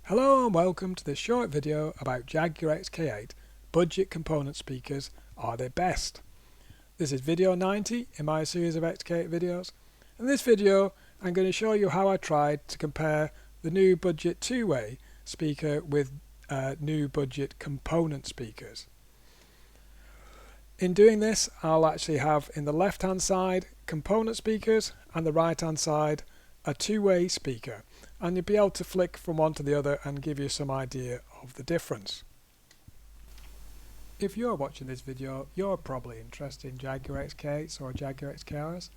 Hello and welcome to this short video about Jaguar XK8 budget component speakers. Are they best? This is video 90 in my series of XK8 videos. In this video I'm going to show you how I tried to compare the new budget two-way speaker with new budget component speakers. In doing this, I'll actually have in the left hand side component speakers and the right hand side a two-way speaker, and you'll be able to flick from one to the other and give you some idea of the difference. If you're watching this video, you're probably interested in Jaguar XK8s or Jaguar XKRs,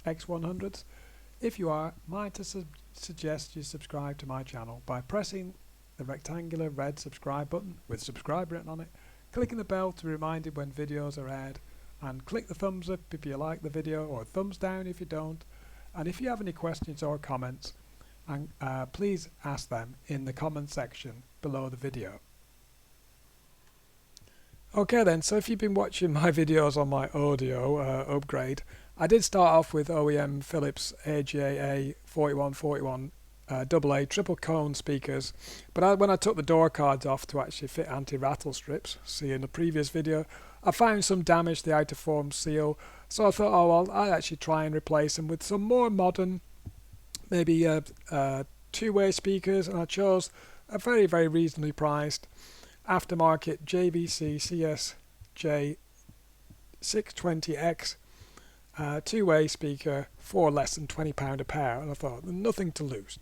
X100s. If you are, might I suggest you subscribe to my channel by pressing the rectangular red subscribe button with subscribe written on it, clicking the bell to be reminded when videos are aired, and click the thumbs up if you like the video or thumbs down if you don't. And if you have any questions or comments, and please ask them in the comment section below the video. Okay then, so if you've been watching my videos on my audio upgrade, I did start off with OEM Philips AGA 4141 AA triple cone speakers, but when I took the door cards off to actually fit anti-rattle strips, see in the previous video, I found some damage to the outer form seal, so I thought, oh well, I'll actually try and replace them with some more modern, maybe two-way speakers, and I chose a very reasonably priced aftermarket JVC CSJ 620X two-way speaker for less than £20 a pair, and I thought nothing to lose.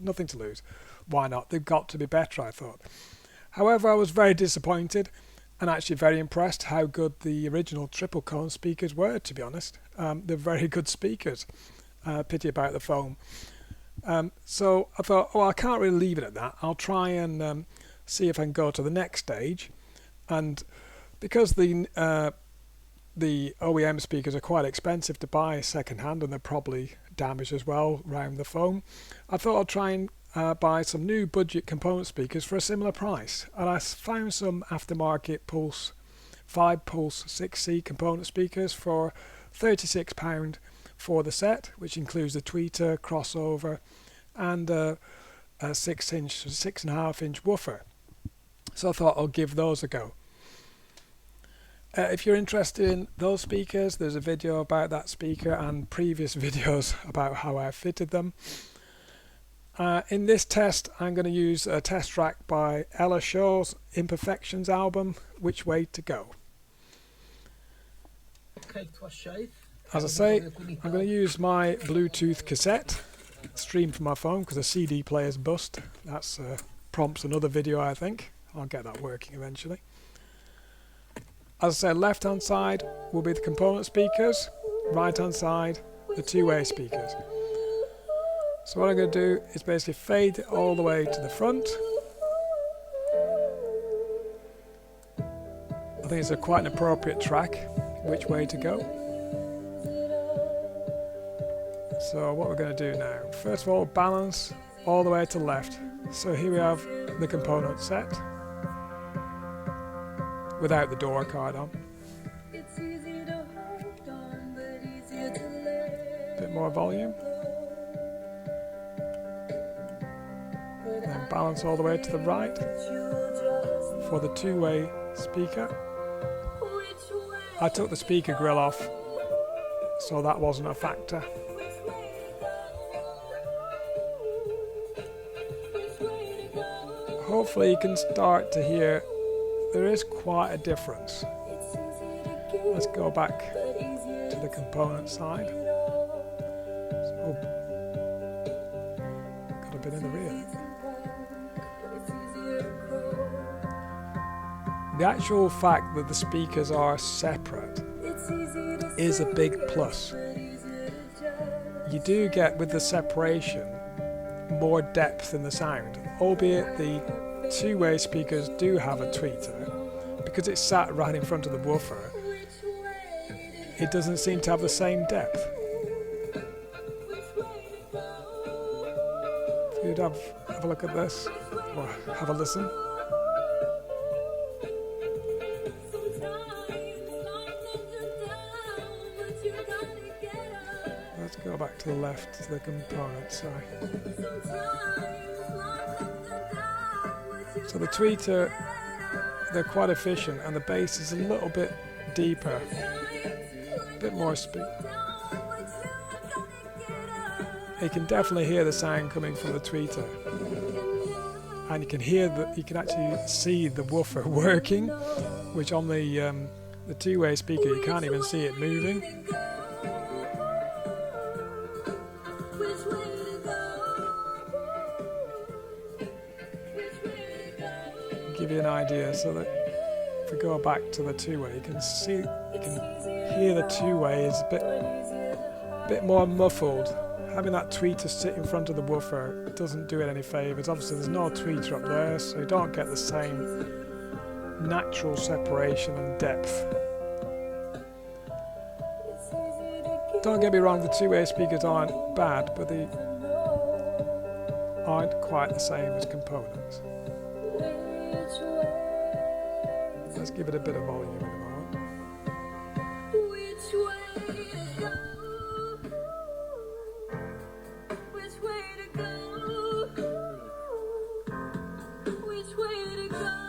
Why not? They've got to be better, I thought. However, I was very disappointed and actually very impressed how good the original triple cone speakers were, to be honest. They're very good speakers. Pity about the foam. So I thought, oh, I can't really leave it at that. I'll try and see if I can go to the next stage. And because the OEM speakers are quite expensive to buy second hand and they're probably damaged as well around the foam, I thought I'd try and buy some new budget component speakers for a similar price. And I found some aftermarket Pulse 5 Pulse 6C component speakers for £36 for the set, which includes the tweeter, crossover, and a 6.5 inch woofer. So I thought I'll give those a go. If you're interested in those speakers, there's a video about that speaker and previous videos about how I fitted them. In this test, I'm going to use a test track by Ella Shaw's Imperfections album, Which Way to Go. As I say, I'm going to use my Bluetooth cassette, stream from my phone because the CD player's bust. That prompts another video, I think. I'll get that working eventually. As I said, left hand side will be the component speakers, right hand side the two-way speakers. So what I'm going to do is basically fade it all the way to the front. I think it's quite an appropriate track, Which Way to Go. So what we're going to do now, first of all, balance all the way to the left. So here we have the component set without the door card on. Bit more volume. Then balance all the way to the right for the two-way speaker. I took the speaker grill off, so that wasn't a factor. Hopefully you can start to hear there is quite a difference. Let's go back to the component side. So, got a bit in the rear. The actual fact that the speakers are separate is a big plus. You do get, with the separation, more depth in the sound, albeit the two-way speakers do have a tweeter. Because it's sat right in front of the woofer, it doesn't seem to have the same depth. If you'd have a look at this, or have a listen. Let's go back to the left, to the component side. So the tweeter, they're quite efficient, and the bass is a little bit deeper, a bit more speed. You can definitely hear the sound coming from the tweeter, and you can hear that. You can actually see the woofer working, which on the two-way speaker you can't even see it moving. Give you an idea, so that if we go back to the two-way, you can hear the two-way is a bit more muffled. Having that tweeter sit in front of the woofer doesn't do it any favours. Obviously there's no tweeter up there, so you don't get the same natural separation and depth. Don't get me wrong, the two-way speakers aren't bad, but they aren't quite the same as components. Let's give it a bit of volume in a moment.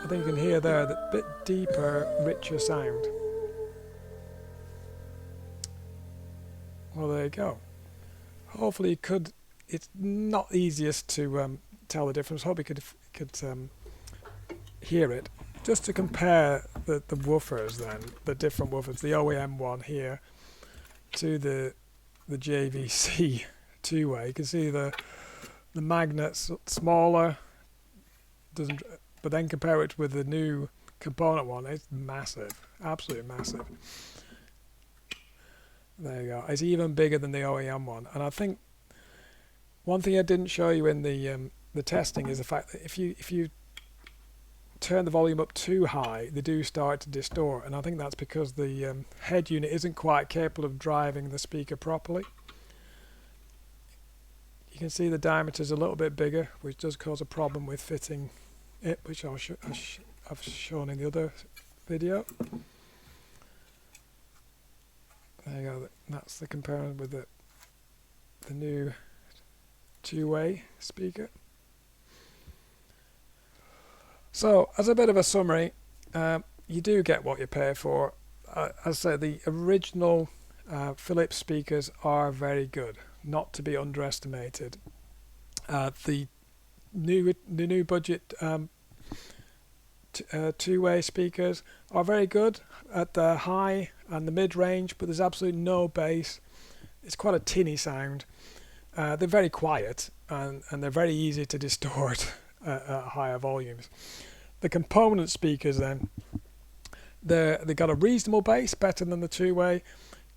I think you can hear there that bit deeper, richer sound. Well, there you go. Hopefully you could. It's not easiest to tell the difference. Hope you could hear it. Just to compare the woofers then, the different woofers, the OEM one here to the JVC two-way. You can see the magnet's smaller, but then compare it with the new component one, it's massive, absolutely massive. There you go. It's even bigger than the OEM one, and I think one thing I didn't show you in the testing is the fact that if you turn the volume up too high, they do start to distort, and I think that's because the head unit isn't quite capable of driving the speaker properly. You can see the diameter is a little bit bigger, which does cause a problem with fitting it, which I've shown in the other video. There you go. That's the comparison with the new two-way speaker. So, as a bit of a summary, you do get what you pay for. As I said, the original Philips speakers are very good, not to be underestimated. The new budget two-way speakers are very good at the high and the mid-range, but there's absolutely no bass. It's quite a tinny sound. They're very quiet, and they're very easy to distort at higher volumes. The component speakers then, they've got a reasonable bass, better than the two-way.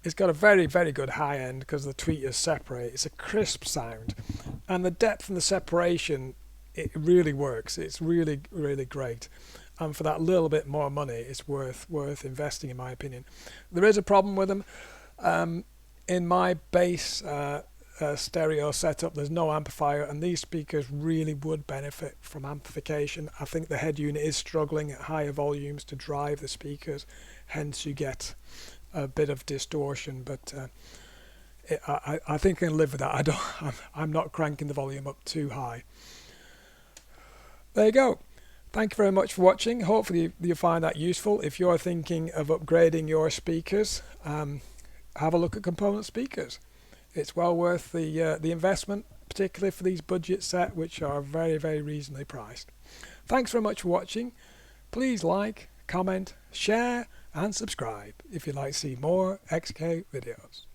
It's got a very, very good high end because the tweeters separate. It's a crisp sound, and the depth and the separation, it really works. It's really, really great, and for that little bit more money, it's worth investing, in my opinion. There is a problem with them. In my bass stereo setup, there's no amplifier, and these speakers really would benefit from amplification. I think the head unit is struggling at higher volumes to drive the speakers, hence you get a bit of distortion, but I think I can live with that. I'm not cranking the volume up too high. There you go. Thank you very much for watching. Hopefully you find that useful. If you're thinking of upgrading your speakers, have a look at component speakers. It's well worth the investment, particularly for these budget set, which are very, very reasonably priced. Thanks very much for watching. Please like, comment, share and subscribe if you'd like to see more XK videos.